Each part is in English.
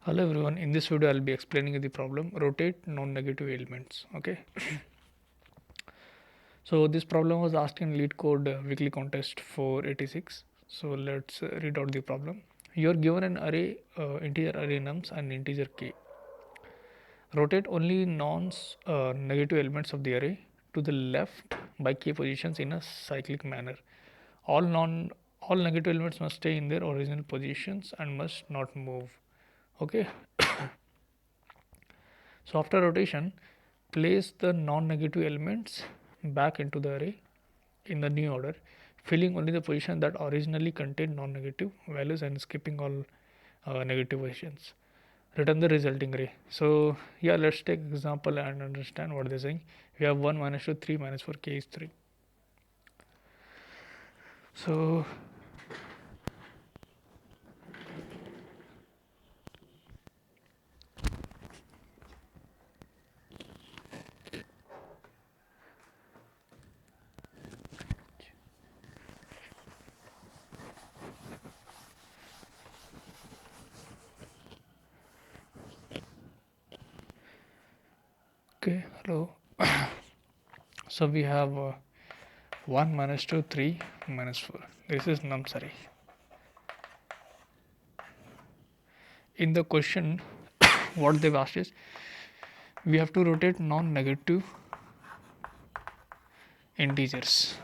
Hello everyone, in this video I'll be explaining you the problem rotate non-negative elements. Okay, so this problem was asked in Leetcode weekly contest 486. So let's read out the problem. You are given an array, integer array nums and integer k. Rotate only non-negative elements of the array to the left by k positions in a cyclic manner. All non all negative elements must stay in their original positions and must not move. Okay. So after rotation, place the non-negative elements back into the array in the new order, filling only the position that originally contained non-negative values and skipping all negative positions. Return the resulting array. So yeah, let's take example and understand what they're saying. We have 1 minus 2 3 minus 4 k is 3. So okay, hello. So we have 1 minus 2 3 minus 4. This is nums array. In the question, what they've asked is we have to rotate non-negative integers,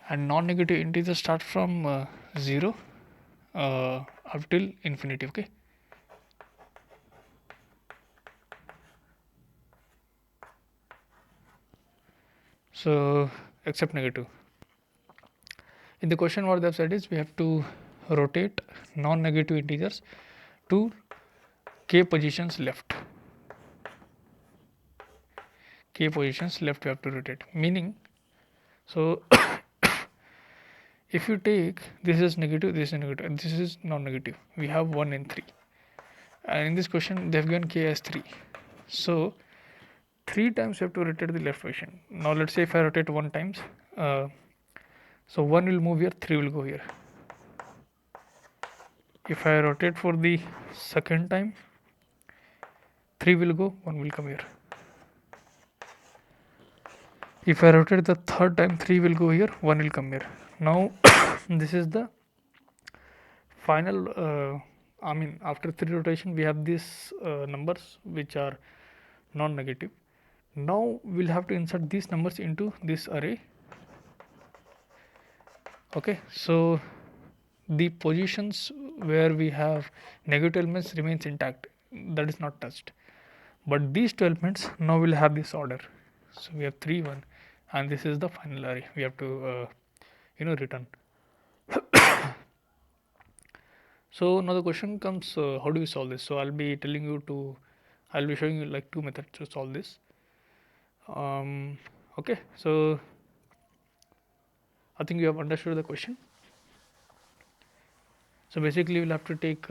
and non-negative integers start from 0 up till infinity. Okay, so except negative. In the question, what they've said is we have to rotate non-negative integers to k positions left. K positions left we have to rotate, meaning, so if you take this is negative, this is negative, and this is non-negative, we have 1 and 3, and in this question they have given k as 3. So 3 times you have to rotate the left position. Now let's say if I rotate 1 times, so 1 will move here, 3 will go here. If I rotate for the second time, 3 will go, 1 will come here. If I rotate the third time, 3 will go here, 1 will come here. Now this is the final after 3 rotation we have these numbers which are non-negative. Now we'll have to insert these numbers into this array. Okay, so the positions where we have negative elements remains intact, that is not touched, but these two elements now will have this order. So we have 3 1, and this is the final array we have to return. So now the question comes, how do we solve this? So I'll be showing you like 2 methods to solve this. Okay, so I think you have understood the question. So basically we'll have to take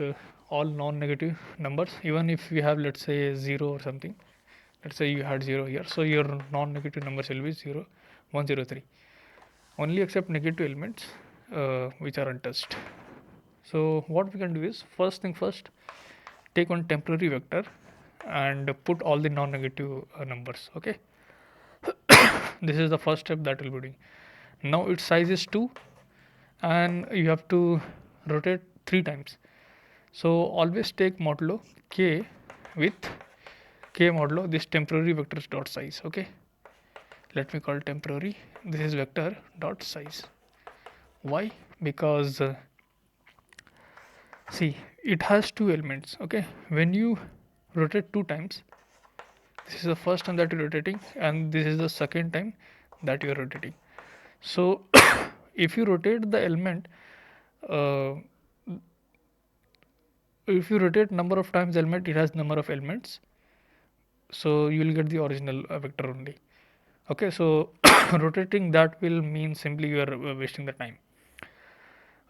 all non-negative numbers, even if we have, let's say, 0 or something. Let's say you had 0 here, so your non-negative numbers will be 0 1 0 3. Only accept negative elements which are untouched. So what we can do is, first thing first, take one temporary vector and put all the non-negative numbers. Okay, this is the first step that will be doing. Now its size is 2 and you have to rotate 3 times. So always take modulo k with k modulo this temporary vectors dot size. Okay, let me call temporary, this is vector dot size. Why? Because see, it has 2 elements. Okay, when you rotate 2 times, this is the first time that you're rotating and this is the second time that you're rotating. So if you rotate the element, if you rotate number of times element, it has number of elements, so you will get the original vector only. Okay, so rotating that will mean simply you are wasting the time.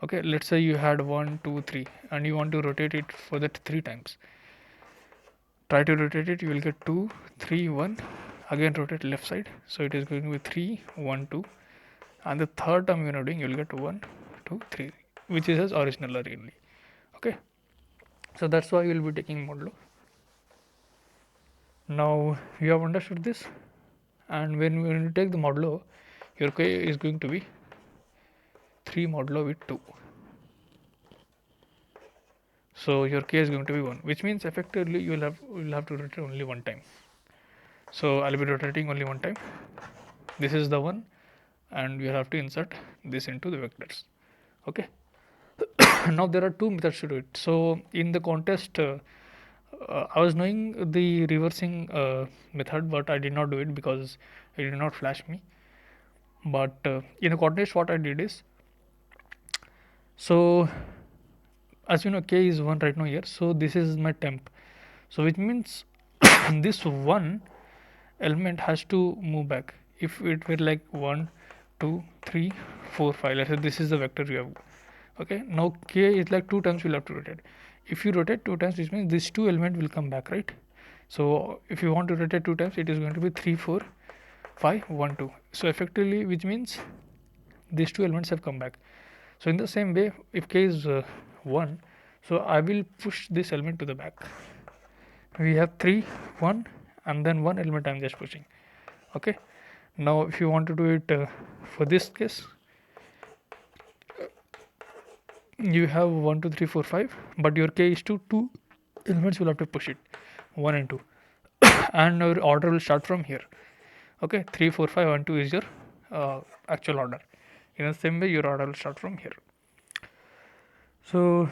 Okay, let's say you had 1 2 3 and you want to rotate it for that 3 times. Try to rotate it, you will get 2 3 1. Again rotate left side, so it is going with 3 1 2, and the third time you are doing, you will get 1 2 3, which is as original array only. Okay, So that's why you will be taking modulo. Now you have understood this, and when you take the modulo, your k is going to be 3 modulo with 2. So your k is going to be 1, which means effectively you will have to rotate only one time. So I'll be rotating only one time. This is the one, and you have to insert this into the vectors. Okay. Now there are two methods to do it. So in the contest, I was knowing the reversing method, but I did not do it because it did not flash me. But in the contest, what I did is, so as you know, k is 1 right now here. So this is my temp. So which means this one element has to move back. If it were like 1, 2, 3, 4, 5, let's say this is the vector you have. Okay, now k is like 2 times you'll have to rotate. If you rotate 2 times, which means these two elements will come back, right? So if you want to rotate 2 times, it is going to be 3, 4, 5, 1, 2. So effectively, which means these two elements have come back. So in the same way, if k is 1, so I will push this element to the back. We have 3, 1, and then one element I'm just pushing. Okay, now if you want to do it for this case, you have 1, 2, 3, 4, 5, but your k is 2 elements will have to push it, 1 and 2, and your order will start from here. Okay, 3, 4, 5, 1, 2 is your actual order. In the same way, your order will start from here. So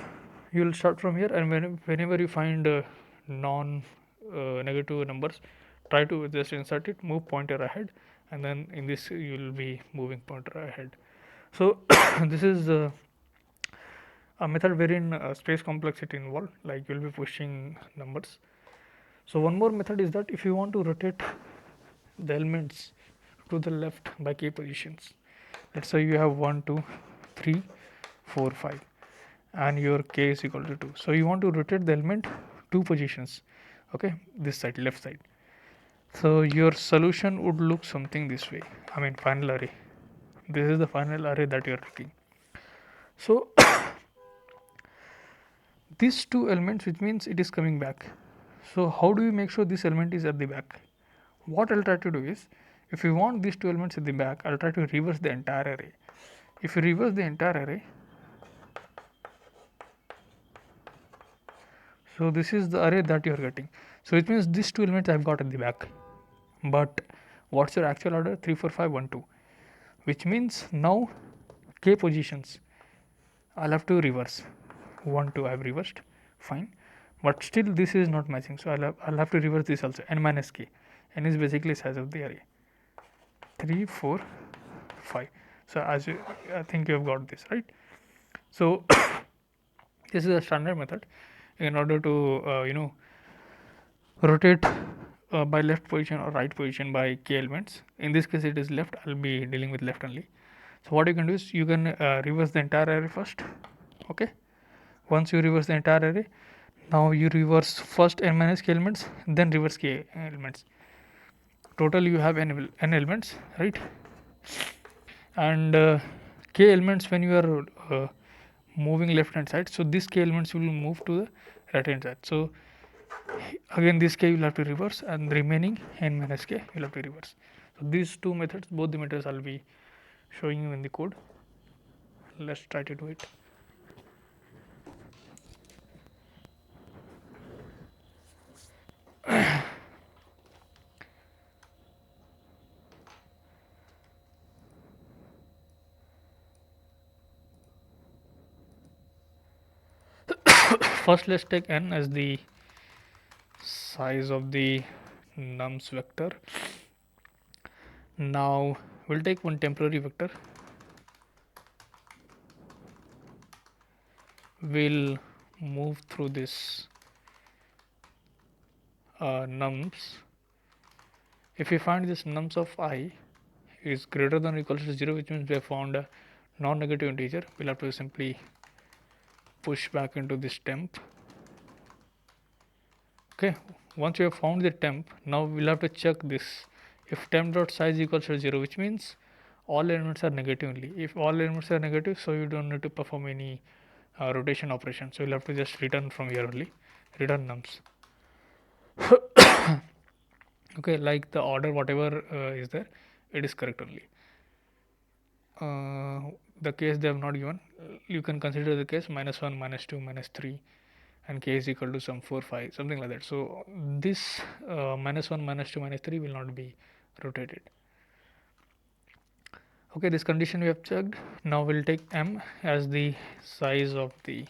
you will start from here, and whenever you find non negative numbers, try to just insert it, move pointer ahead, and then in this you will be moving pointer ahead. So this is a method wherein space complexity involved, like you will be pushing numbers. So one more method is that if you want to rotate the elements to the left by k positions, let's say you have 1, 2, 3, 4, 5, and your k is equal to 2. So you want to rotate the element 2 positions, okay, this side, left side. So your solution would look something this way. I mean, final array. This is the final array that you are taking. So these two elements, which means it is coming back. So how do you make sure this element is at the back? What I'll try to do is, if you want these two elements at the back, I'll try to reverse the entire array. If you reverse the entire array, so this is the array that you are getting. So it means these two elements I've got at the back. But what's your actual order? 3, 4, 5, 1, 2. Which means now k positions I'll have to reverse. 1, 2 I've reversed. Fine. But still this is not matching. So I'll have to reverse this also. N minus k. N is basically size of the array. 3, 4, 5. So as you, I think you have got this, right? So this is a standard method in order to rotate by left position or right position by k elements. In this case it is left. I'll be dealing with left only. So what you can do is you can reverse the entire array first. Okay, once you reverse the entire array, now you reverse first n minus k elements, then reverse k elements. Total you have n elements, right? And k elements, when you are moving left hand side, so this k elements will move to the right hand side. So again this k you will have to reverse, and the remaining n minus k you will have to reverse. So these two methods, both the methods I'll be showing you in the code. Let's try to do it. First let's take n as the size of the nums vector. Now we'll take one temporary vector. We'll move through this nums. If we find this nums of I is greater than or equal to 0, which means we have found a non-negative integer, we'll have to simply push back into this temp. Okay, once you have found the temp, now we'll have to check this. If temp dot size equals to 0, which means all elements are negative only. If all elements are negative, so you don't need to perform any rotation operation. So you'll have to just return from here only. return nums. Okay, like the order whatever is there, it is correct only. The case they have not given, you can consider the case -1, -2, -3, and k is equal to some 4, 5, something like that. So this -1, -2, -3 will not be rotated. Okay, this condition we have checked. Now we'll take m as the size of the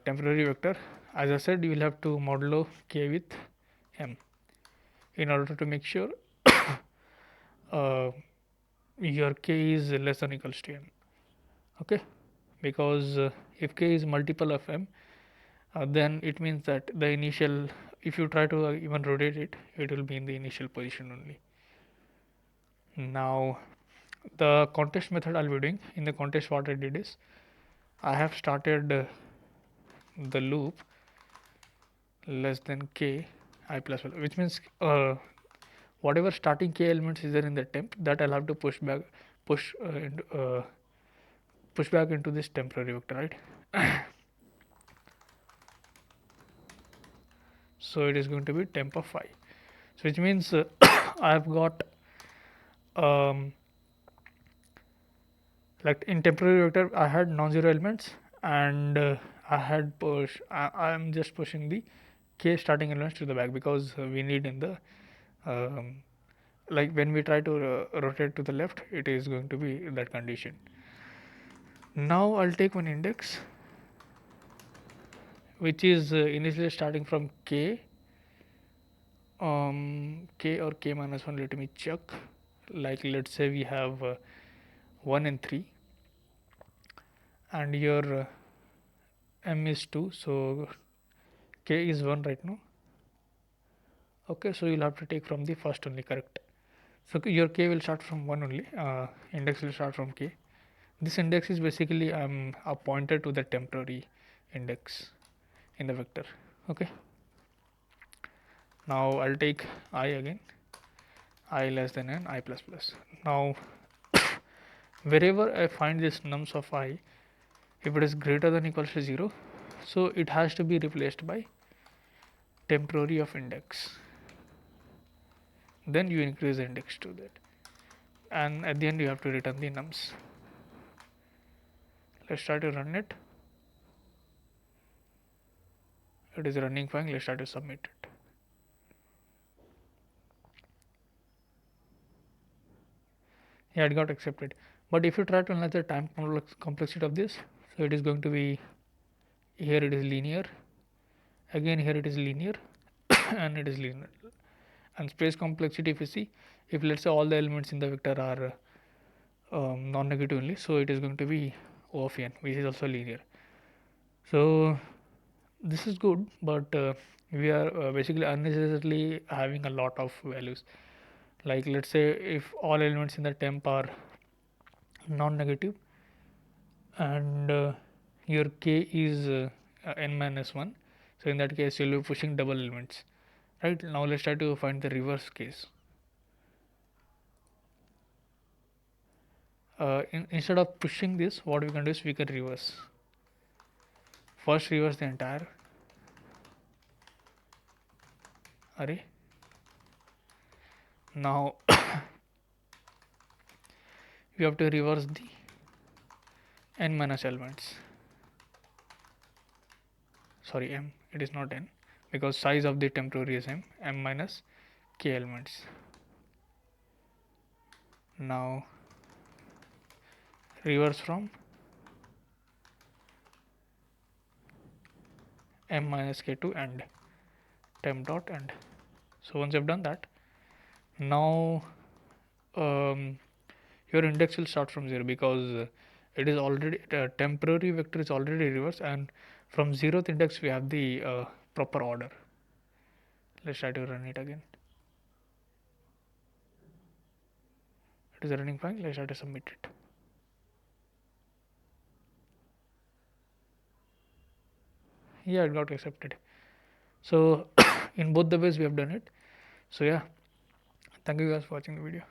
temporary vector. As I said, you will have to modulo k with m in order to make sure uh, your k is less than equals to m. Okay, because if k is multiple of m, then it means that the initial, if you try to even rotate it, it will be in the initial position only. Now the context method I'll be doing, in the context what I did is I have started the loop less than k I plus 1, which means whatever starting k elements is there in the temp, that I'll have to push back, push push back into this temporary vector, right? So it is going to be temp of 5, so which means I have got like in temporary vector I had non-zero elements, and I am just pushing the k starting elements to the back, because we need in the like when we try to rotate to the left, it is going to be that condition. Now I'll take one index which is initially starting from k, k or k minus 1, let me check. Like let's say we have 1 and 3, and your m is 2, so k is 1 right now. Okay, so you'll have to take from the first only, correct? So your k will start from 1 only, index will start from k. This index is basically a pointer to the temporary index in the vector. Okay, now I'll take I again, I less than n, I plus plus. Now wherever I find this nums of I, if it is greater than equals to 0, so it has to be replaced by temporary of index, then you increase the index to that, and at the end you have to return the nums. Let's try to run it. It is running fine. Let's try to submit it. Yeah, it got accepted. But if you try to analyze the time complexity of this, so it is going to be, here it is linear, again here it is linear, and it is linear. And space complexity, if you see, if let's say all the elements in the vector are non-negative only, so it is going to be O of n, which is also linear. So this is good, but we are basically unnecessarily having a lot of values. Like let's say if all elements in the temp are non-negative, and your k is n minus 1, so in that case you'll be pushing double elements, right? Now let's try to find the reverse case. Instead of pushing this, what we can do is we can reverse. First reverse the entire array. Now we have to reverse the n minus elements, sorry m, it is not n, because size of the temporary is m minus k elements. Now reverse from m minus k to end, temp dot end. So once you've done that, now your index will start from 0, because it is already temporary vector is already reversed, and from 0th index we have the proper order. Let's try to run it again. It is running fine. Let's try to submit it. Yeah, it got accepted. So in both the ways we have done it. So yeah, thank you guys for watching the video.